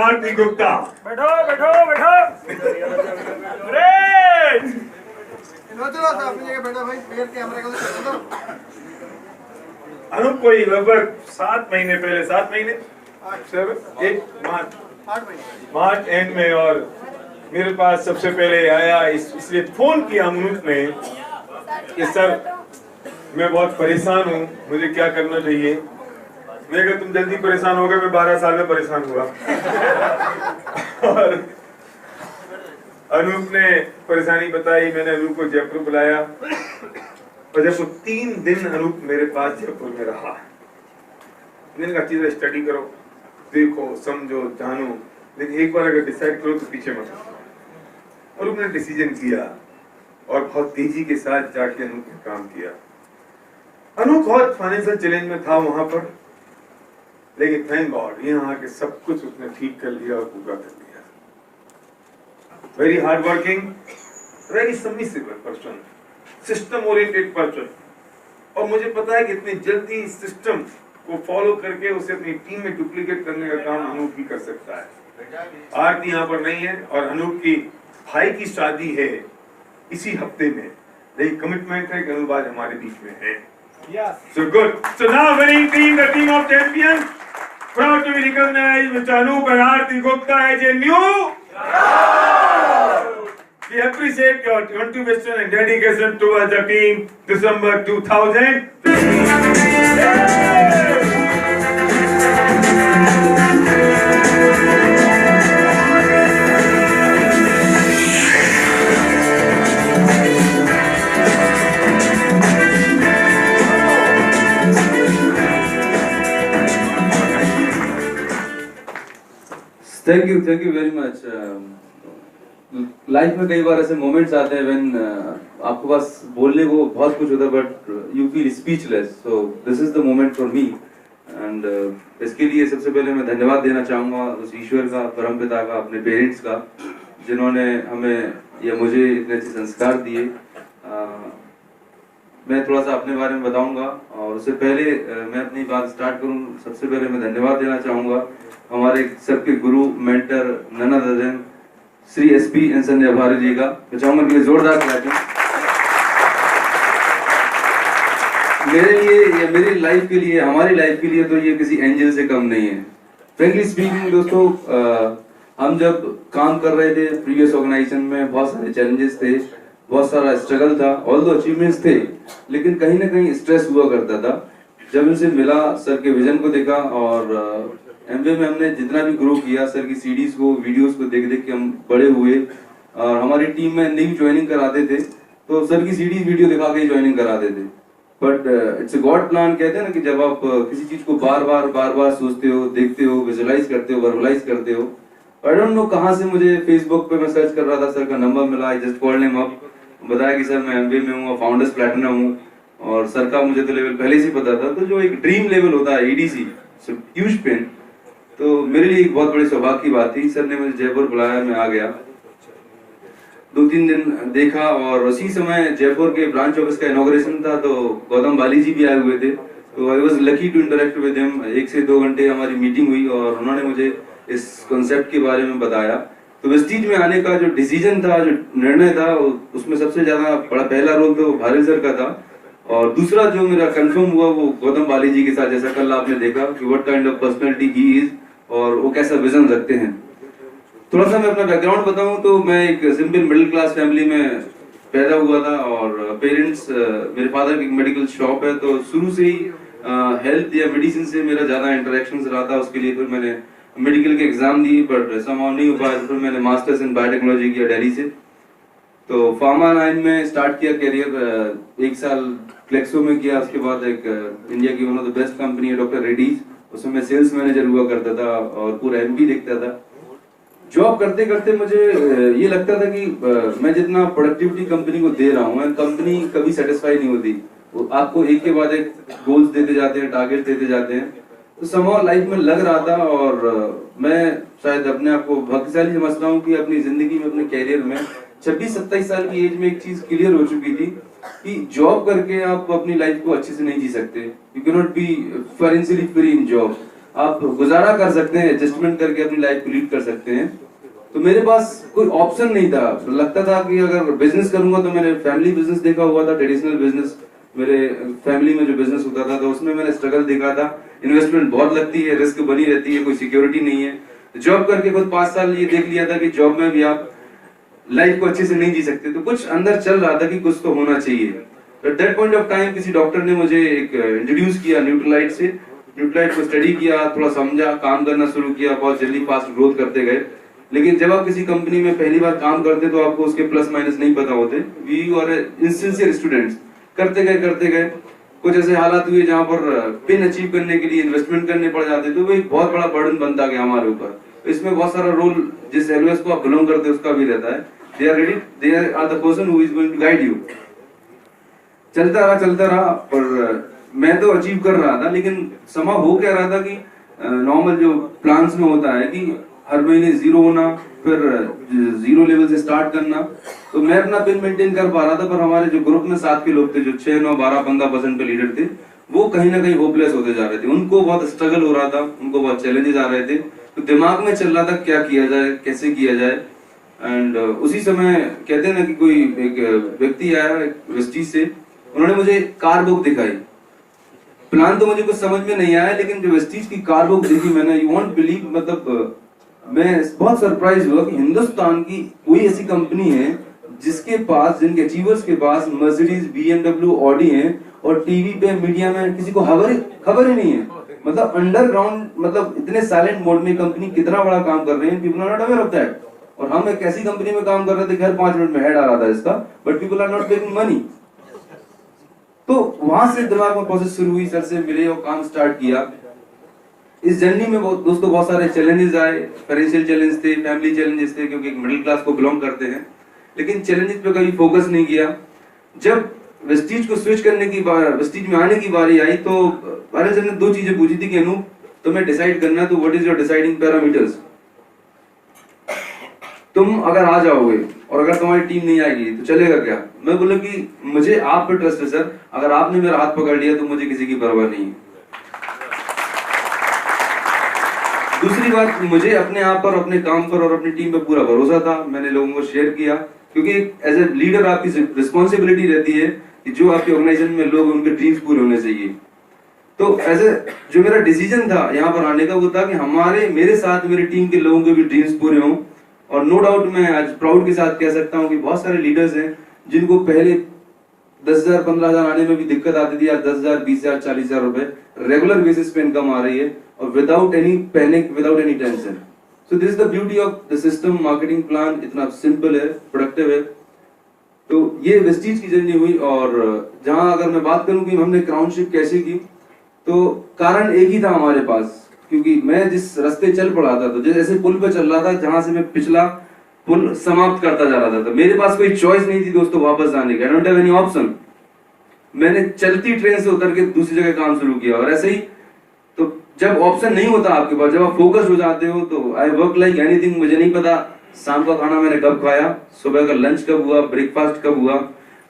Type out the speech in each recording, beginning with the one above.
आरती गुप्ता। बैठो बैठो बैठो। ग्रेट। अपनी जगह बैठो भाई, कैमरे को तो अनूप कोई लगभग 7 महीने पहले, 7 महीने 8 मार्च एंड में, और मेरे पास सबसे पहले आया इसलिए फोन किया अनूप ने कि सर मैं बहुत परेशान हूँ, मुझे क्या करना चाहिए। मैं कहा तुम जल्दी परेशान हो गए, मैं 12 साल में परेशान हुआ। और अनूप ने परेशानी बताई, मैंने अनूप को जयपुर बुलाया और जब वो 3 दिन अनूप मेरे पास जयपुर में रहा, मैंने कहा चीजें स्टडी करो, देखो, समझो, जानो, लेकिन एक बार अगर डिसाइड करो तो पीछे मत। अनूप ने डिसीजन किया और बहुत तेजी के साथ जाके अनूप ने काम किया। अनूप बहुत फाइनेंशियल चैलेंज में था वहां पर, लेकिन थैंक गॉड यहाँ आके सब कुछ उसने ठीक कर लिया और पूरा कर लिया। Very hard working, very submissive person, system oriented person, और मुझे पता है कि इतनी जल्दी सिस्टम को फॉलो करके उसे अपनी टीम में डुप्लीकेट करने का काम अनूप ही कर सकता है। आरती यहाँ पर नहीं है और अनूप की भाई की शादी है इसी हफ्ते में, लेकिन कमिटमेंट है कि अनूप आज हमारे बीच में है। So good. So now winning team, the team of champions, proud to be recognized with Anup and Aarti Gupta as a new. We appreciate your contribution and dedication towards the team December 2000. Thank you very much. Life में कई बार ऐसे moments आते हैं when आपके पास बोलने को बहुत कुछ होता है but you feel speechless, so this is the moment for me and इसके लिए सबसे पहले मैं धन्यवाद देना चाहूँगा उस ईश्वर का, परमपिता का, अपने पेरेंट्स का, जिन्होंने हमें या मुझे इतने अच्छे संस्कार दिए। मैं थोड़ा सा अपने बारे में बताऊंगा और उससे पहले मैं अपनी बात स्टार्ट करूं, सबसे पहले मैं धन्यवाद देना चाहूंगा हमारे सबके गुरु, mentor, none other than Shri SP N Sanjay Bhari ji का। मैं चाहूंगा कि जोरदार क्लैपिंग। मेरे लिए या मेरी लाइफ के लिए, हमारी लाइफ के लिए तो ये किसी एंजल से कम नहीं है। फ्रेंकली स्पीकिंग दोस्तों, हम जब काम कर रहे थे प्रीवियस ऑर्गेनाइजेशन में, बहुत सारे चैलेंजेस थे, बहुत सारा स्ट्रगल था, ऑल्दो अचीवमेंट्स थे, लेकिन कहीं ना कहीं स्ट्रेस हुआ करता था। जब इनसे मिला, सर के विजन को देखा और एमबीए में हमने जितना भी ग्रो किया, सर की सीडीज को, वीडियोस को देख देख के हम बड़े हुए और हमारी टीम में न्यू ज्वाइनिंग कराते थे तो सर की सीडीज वीडियो दिखा के ज्वाइनिंग कराते थे। But it's a God plan, कहते हैं ना कि जब आप किसी चीज को बार बार सोचते हो, देखते हो, विजुअलाइज करते हो, वर्बलाइज करते हो। आई डोंट नो कहाँ से मुझे फेसबुक पे मैं सर्च कर रहा था, सर का नंबर मिला, I just called him up, बताया कि सर मैं एमबीए में हूँ, फाउंडर्स प्लैटिनम हूँ और सर का मुझे तो लेवल पहले से पता था। तो जो एक ड्रीम लेवल होता है ईडीसी, ह्यूज पेन, तो मेरे लिए एक बहुत बड़ी सौभाग्य की बात थी। सर ने मुझे जयपुर बुलाया, मैं आ गया, 2-3 दिन देखा और उसी समय जयपुर के ब्रांच ऑफिस का इनॉग्रेशन था, तो गौतम बाली जी भी आए हुए थे, तो I was lucky to interact with him. 1 से 2 घंटे हमारी मीटिंग हुई और उन्होंने मुझे इस कॉन्सेप्ट के बारे में बताया। तो वेस्टीज में आने का जो डिसीजन था, जो निर्णय था, उसमें सबसे ज्यादा पहला रोल तो भारिल सर का था और दूसरा जो मेरा कंफर्म हुआ वो गौतम बाली जी के साथ, जैसा कल आपने देखा कि what kind of personality he is और वो कैसा विजन रखते हैं। थोड़ा सा मैं अपना बैकग्राउंड बताऊं तो मैं एक सिंपल मिडिल क्लास फैमिली में पैदा हुआ था और पेरेंट्स, मेरे फादर की मेडिकल शॉप है, तो शुरू से ही हेल्थ या मेडिसिन से मेरा ज्यादा इंटरेक्शन रहा था। उसके लिए फिर मैंने मेडिकल के एग्जाम दिए बट समाउ नहीं हो पाया, फिर मैंने मास्टर्स इन बायोटेक्नोलॉजी किया दिल्ली से। तो फार्मा लाइन में स्टार्ट किया करियर, 1 साल फ्लेक्सो में किया, उसके बाद एक इंडिया की one of the best company है डॉक्टर रेड्डीज, उसमें मैं सेल्स मैनेजर हुआ करता था और पूरा एमपी देखता था। जॉब करते करते मुझे ये लगता था कि मैं जितना प्रोडक्टिविटी कंपनी को दे रहा हूँ, कंपनी कभी सेटिस्फाई नहीं होती, वो आपको एक के बाद एक गोल्स देते जाते हैं, टारगेट देते जाते हैं। तो समहाउ लाइफ में लग रहा था और मैं शायद अपने आप को भाग्यशाली समझता हूँ कि अपनी जिंदगी में, अपने कैरियर में 26-27 साल की एज में एक चीज क्लियर हो चुकी थी कि जॉब करके आप अपनी लाइफ को अच्छे से नहीं जी सकते। You can not be financially free in job. आप गुजारा कर सकते हैं, एडजस्टमेंट करके अपनी लाइफ को लीड कर सकते हैं। तो मेरे पास कोई ऑप्शन नहीं था। लगता था कि अगर बिजनेस करूंगा तो मैंने फैमिली बिजनेस देखा हुआ था, ट्रेडिशनल बिजनेस, मेरे फैमिली में जो बिजनेस होता था तो उसमें मैंने स्ट्रगल देखा था। इन्वेस्टमेंट बहुत लगती है, रिस्क बनी रहती है, कोई सिक्योरिटी नहीं है। जॉब करके खुद 5 साल ये देख लिया था कि जॉब में भी आप लाइफ को अच्छे से नहीं जी सकते। तो कुछ अंदर चल रहा था कि कुछ तो होना चाहिए। At that point of time किसी डॉक्टर ने मुझे एक इंट्रोड्यूस किया न्यूट्रलाइट से। न्यूट्रलाइट को स्टडी किया, थोड़ा समझा, काम करना शुरू किया, बहुत जल्दी फास्ट ग्रोथ करते गए। लेकिन जब आप किसी कंपनी में पहली बार काम करते तो आपको उसके प्लस माइनस नहीं पता होते। वी आर इनसिंसियर स्टूडेंट्स, करते गए। कुछ ऐसे हालात हुए जहां पर पिन अचीव करने के लिए इन्वेस्टमेंट करने पड़ जाते तो वो एक बहुत बड़ा बर्डन बनता गया हमारे ऊपर। इसमें बहुत सारा रोल जिस एलओएस को आप बिलोंग करते हैं उसका भी रहता है। They are ready, they are the person who is going to guide you. चलता रहा और मैं तो अचीव कर रहा था, लेकिन समा हो क्या रहा था कि नॉर्मल जो प्लान्स में होता है कि हर महीने 0 होना, फिर 0 लेवल से स्टार्ट करना। तो मैं अपना पिन मेंटेन कर पा रहा था, पर हमारे जो ग्रुप में 7 के लोग थे, जो 6, 9, 12, 15% पे लीडर थे, वो कहीं ना कहीं होपलेस होते जा रहे थे। उनको बहुत स्ट्रगल हो रहा था, उनको बहुत चैलेंजेस आ रहे थे। तो दिमाग में चल रहा था क्या किया जाए, कैसे किया जाए। एंड उसी समय कहते हैं ना कि कोई एक व्यक्ति आया वेस्टीज से, उन्होंने मुझे कार बुक दिखाई। प्लान तो मुझे कुछ समझ में नहीं आया, लेकिन जो वेस्टीज की कार बुक देखी मैंने, यू वोंट बिलीव, मतलब मैं बहुत सरप्राइज हुआ कि हिंदुस्तान की कोई ऐसी कंपनी है जिसके पास, जिनके अचीवर्स के पास मर्सिडीज, BMW, ऑडी है और टीवी पे, मीडिया में किसी को खबर ही नहीं है। मतलब अंडरग्राउंड, मतलब इतने साइलेंट मोड में कंपनी कितना बड़ा काम कर रहे हैं, people are not aware of that. और हम एक ऐसी कंपनी में काम कर रहे थे कि हर 5 मिनट में हेड आ रहा था इसका, but people are not making money. तो वहां से दिमाग में प्रोसेस शुरू हुई, सर से मिले और काम स्टार्ट किया। इस जर्नी में दोस्तों बहुत सारे चैलेंजेस आए। फाइनेंशियल चैलेंज थे, फैमिली चैलेंजेस थे, क्योंकि एक मिडिल क्लास को बिलोंग करते हैं। लेकिन चैलेंजेस पे कभी फोकस नहीं किया। जब वेस्टीज को स्विच करने की बार, वेस्टीज में आने की बारी आई तो अरे सर ने 2 चीजें पूछी थी कि अनूप तुम्हें डिसाइड करना है तो what is your deciding parameters. तुम अगर आ जाओगे और अगर तुम्हारी टीम नहीं आएगी तो चलेगा क्या। मैं बोला कि मुझे आप पे ट्रस्ट है सर, अगर आपने मेरा हाथ पकड़ लिया तो मुझे किसी की परवाह नहीं है। दूसरी बात, मुझे अपने आप पर, अपने काम पर और अपनी टीम पर पूरा भरोसा था। मैंने लोगों को शेयर किया, क्योंकि एज ए लीडर आपकी रिस्पॉन्सिबिलिटी रहती है कि जो आपके ऑर्गेनाइजेशन में लोग, उनके ड्रीम्स पूरे होने चाहिए। तो एज ए जो मेरा डिसीजन था यहाँ पर आने का, वो था कि मेरे साथ मेरी टीम के लोगों के भी ड्रीम्स पूरे हों। और नो डाउट मैं आज प्राउड के साथ कह सकता हूँ कि बहुत सारे लीडर्स हैं जिनको पहले 10,000, 15,000 आने में भी दिक्कत आती थी, आज 10,000, 20,000, 40,000 रुपए रेगुलर बेसिस पे इनकम आ रही है, और without any panic, without any tension. So this is the beauty of the system. Marketing plan इतना सिंपल है, प्रोडक्टिव है। तो ये वेस्टीज की जर्नी हुई। और जहां अगर मैं बात करूं कि हमने क्राउनशिप कैसे की, तो कारण एक ही था हमारे पास, क्योंकि मैं जिस रास्ते चल पड़ा था, तो जैसे पुल पे चल रहा था जहां से मैं पिछला पुल समाप्त करता जा रहा था, तो मेरे पास कोई चॉइस नहीं थी दोस्तों वापस जाने की। I don't have any option. मैंने चलती ट्रेन से उतर के दूसरी जगह काम शुरू किया। और ऐसे ही तो जब ऑप्शन नहीं होता आपके पास, जब आप फोकस हो जाते हो, तो आई वर्क लाइक एनीथिंग। मुझे नहीं पता शाम का खाना मैंने कब खाया, सुबह का लंच कब हुआ, ब्रेकफास्ट कब हुआ,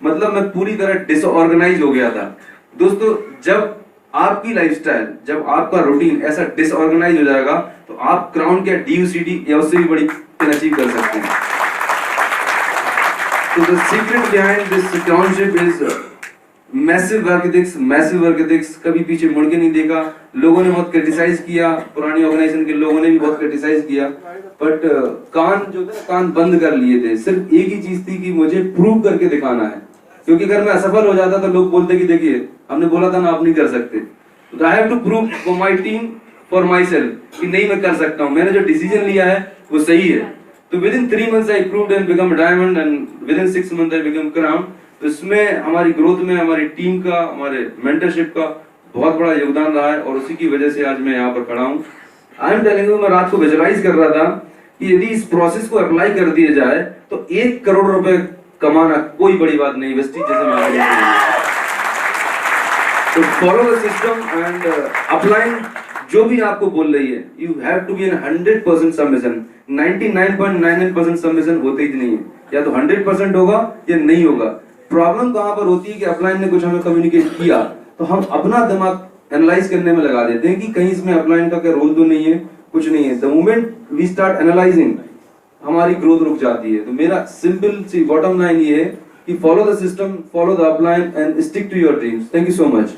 मतलब मैं पूरी तरह डिसऑर्गेनाइज हो गया था। दोस्तों, जब आपकी लाइफस्टाइल, जब आपका रूटीन ऐसा डिसऑर्गेनाइज हो जाएगा, तो आप क्राउन के DUCD या उससे भी बड़ी अचीव कर सकते हैं। तो the secret behind this crownship is massive work ethics. कभी पीछे मुड़ के नहीं देखा। लोगों ने बहुत क्रिटिसाइज किया, पुरानी ऑर्गेनाइजेशन के लोगों ने भी बहुत क्रिटिसाइज किया, बट कान बंद कर लिए थे। सिर्फ एक ही चीज थी कि मुझे प्रूव करके दिखाना है, क्योंकि अगर मैं असफल हो जाता तो लोग बोलते कि देखिए हमने बोला था ना, आप नहीं कर सकते। तो I have to prove for my team, for myself कि नहीं मैं कर सकता हूँ, मैंने जो डिसीजन लिया है वो सही है। तो with in 3 months I proved and become diamond, and with in 6 months I become crown. तो इसमें हमारी ग्रोथ में हमारी टीम का, हमारे मेंटरशिप का बहुत बड़ा योगदान रहा है, और उसी की वजह से आज मैं यहाँ पर खड़ा हूँ। आई एम टेलिंग यू, मैं रात को विजुअलाइज कर रहा था कि यदि इस प्रोसेस को अप्लाई कर दिया जाए तो 1 करोड़ रुपए कमाना कोई बड़ी बात नहीं। वेस्टीज जैसे मैं तो follow the system and applying जो भी आपको बोल रही है, you have to be in 100% submission. 99.99% submission होते ही नहीं है, या तो 100% होगा या नहीं होगा। प्रॉब्लम कहां पर होती है कि अपलाइन ने कुछ हमें कम्युनिकेट किया, तो हम अपना दिमाग एनालाइज करने में लगा देते हैं कि कहीं इसमें अपलाइन का क्या रोल तो नहीं है, कुछ नहीं है। The moment we start analysing हमारी ग्रोथ रुक जाती है। तो मेरा सिंपल सी बॉटम लाइन ये है कि follow the system, follow the upline and stick to your dreams. Thank you so much.